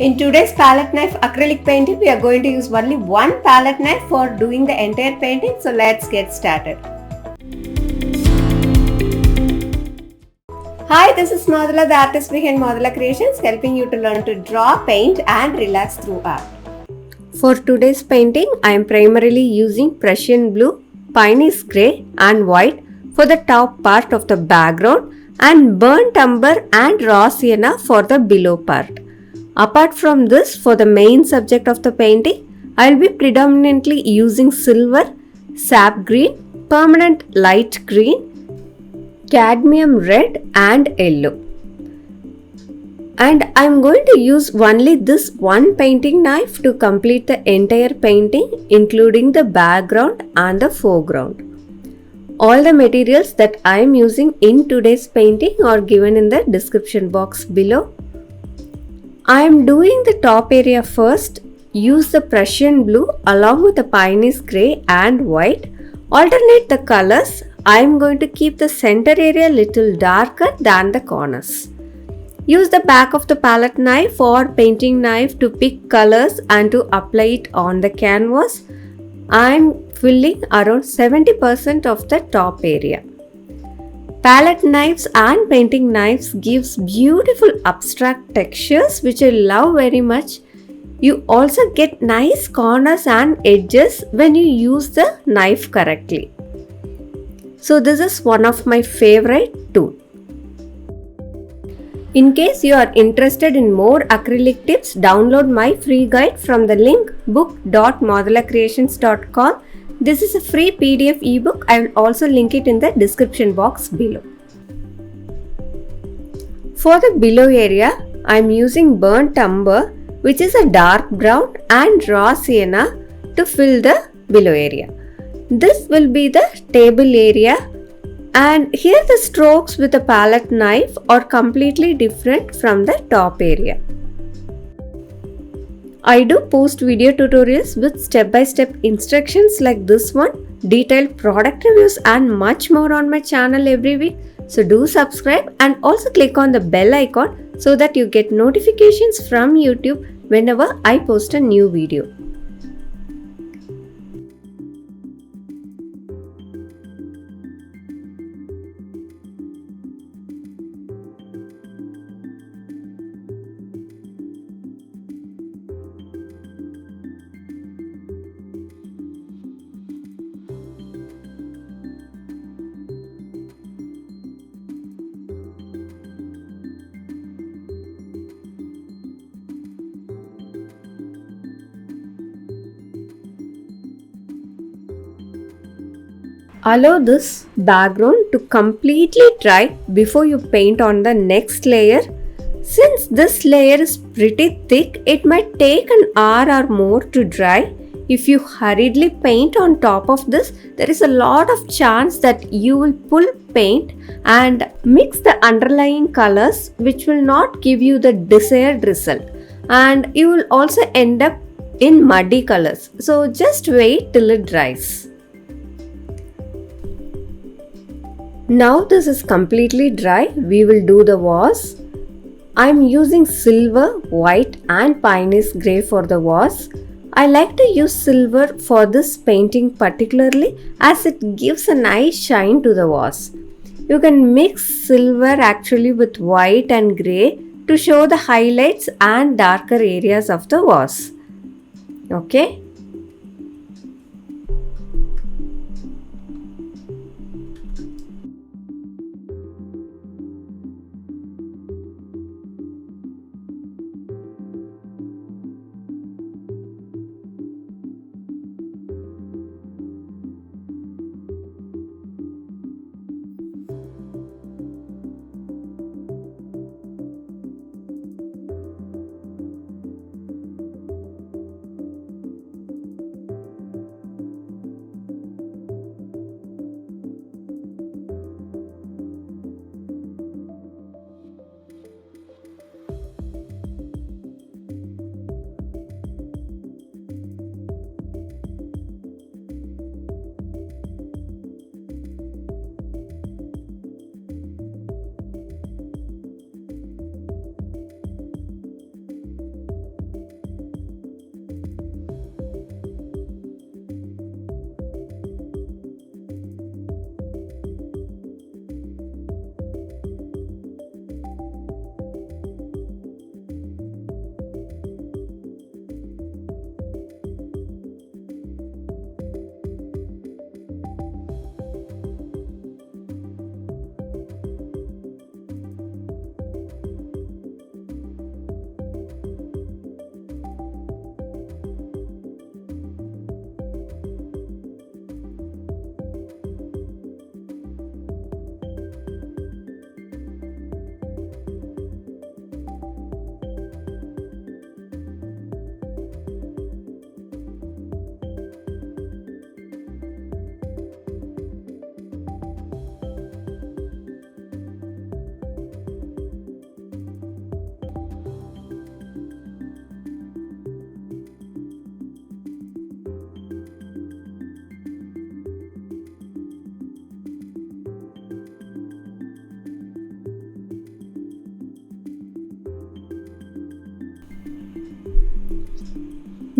In today's palette knife acrylic painting, we are going to use only one palette knife for doing the entire painting. So let's get started. Hi, this is Madhula, the artist behind Madhula Creations, helping you to learn to draw, paint and relax through art. For today's painting, I am primarily using Prussian blue, piney's grey and white for the top part of the background and burnt umber and raw sienna for the below part. Apart from this, for the main subject of the painting, I will be predominantly using silver, sap green, permanent light green, cadmium red and yellow. And I am going to use only this one painting knife to complete the entire painting, including the background and the foreground. All the materials that I am using in today's painting are given in the description box below. I am doing the top area first. Use the Prussian blue along with the piney's grey and white. Alternate the colors. I am going to keep the center area little darker than the corners. Use the back of the palette knife or painting knife to pick colors and to apply it on the canvas. I am filling around 70% of the top area. Palette knives and painting knives gives beautiful abstract textures which I love very much. You also get nice corners and edges when you use the knife correctly. So this is one of my favorite tools. In case you are interested in more acrylic tips, download my free guide from the link book.modulacreations.com. This is a free PDF ebook. I will also link it in the description box below. For the below area, I am using burnt umber, which is a dark brown, and raw sienna to fill the below area. This will be the table area. And here the strokes with a palette knife are completely different from the top area. I do post video tutorials with step-by-step instructions like this one, detailed product reviews and much more on my channel every week. So do subscribe and also click on the bell icon so that you get notifications from YouTube whenever I post a new video. Allow this background to completely dry before you paint on the next layer. Since this layer is pretty thick, it might take an hour or more to dry. If you hurriedly paint on top of this, there is a lot of chance that you will pull paint and mix the underlying colors, which will not give you the desired result. And you will also end up in muddy colors. So just wait till it dries. Now this is completely dry, we will do the vase. I am using silver, white and piney's grey for the vase. I like to use silver for this painting particularly as it gives a nice shine to the vase. You can mix silver actually with white and grey to show the highlights and darker areas of the vase. Okay.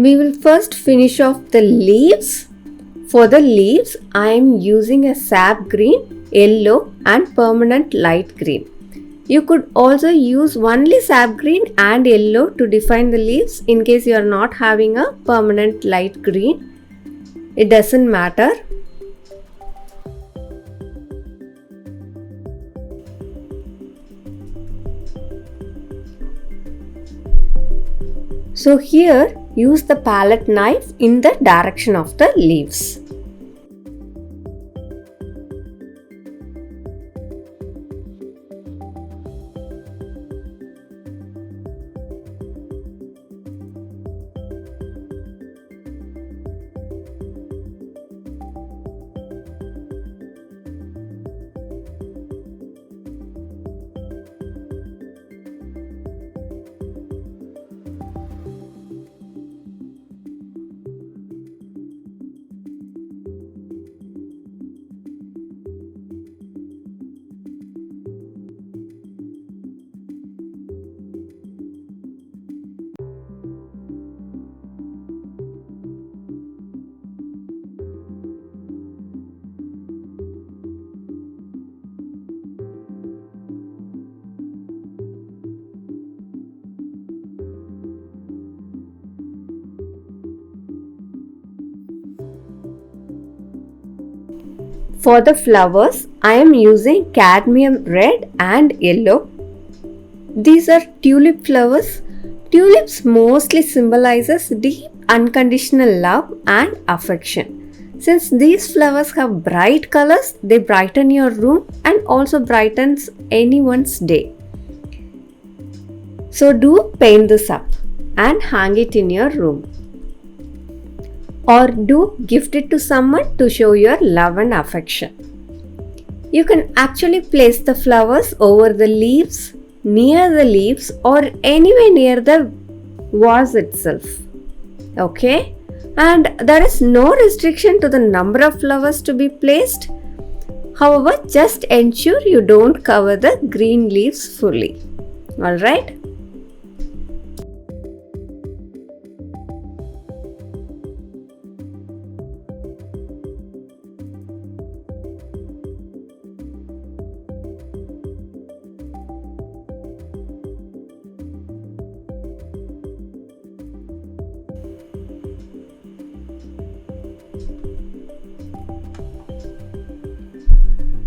We will first finish off the leaves. For the leaves, I am using a sap green, yellow and permanent light green. You could also use only sap green and yellow to define the leaves in case you are not having a permanent light green. It doesn't matter. So here, use the palette knife in the direction of the leaves. For the flowers, I am using cadmium red and yellow. These are tulip flowers. Tulips mostly symbolizes deep unconditional love and affection. Since these flowers have bright colors, they brighten your room and also brightens anyone's day. So do paint this up and hang it in your room. Or do gift it to someone to show your love and affection. You can actually place the flowers over the leaves, near the leaves, or anywhere near the vase itself. Okay? And there is no restriction to the number of flowers to be placed. However, just ensure you don't cover the green leaves fully. Alright?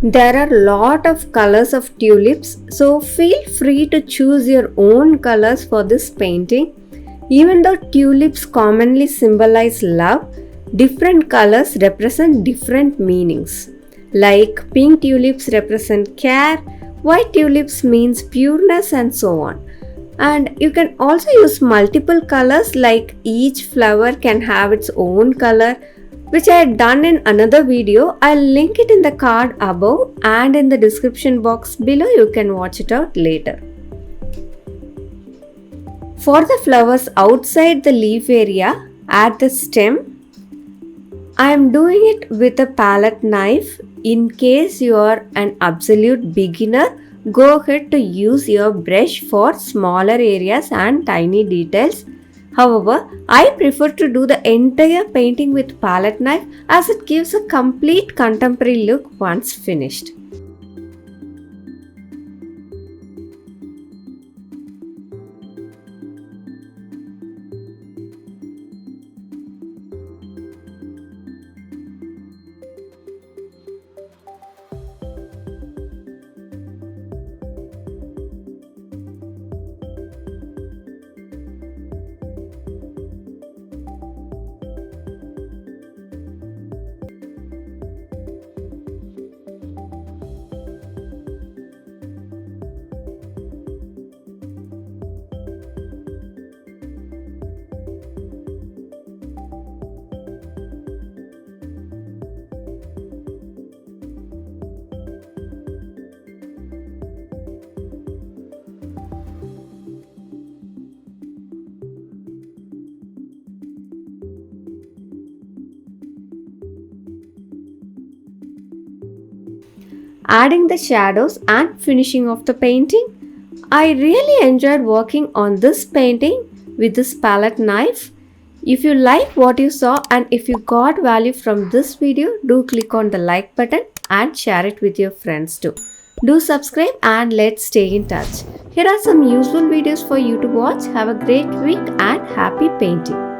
There are a lot of colors of tulips, so feel free to choose your own colors for this painting. Even though tulips commonly symbolize love, different colors represent different meanings. Like pink tulips represent care, white tulips means pureness and so on. And you can also use multiple colors, like each flower can have its own color, which I had done in another video. I'll link it in the card above and in the description box below. You can watch it out later. For the flowers outside the leaf area, at the stem, I am doing it with a palette knife. In case you are an absolute beginner, go ahead to use your brush for smaller areas and tiny details. However, I prefer to do the entire painting with palette knife as it gives a complete contemporary look once finished. Adding the shadows and finishing off the painting. I really enjoyed working on this painting with this palette knife. If you like what you saw and if you got value from this video, do click on the like button and share it with your friends too. Do subscribe and let's stay in touch. Here are some useful videos for you to watch. Have a great week and happy painting.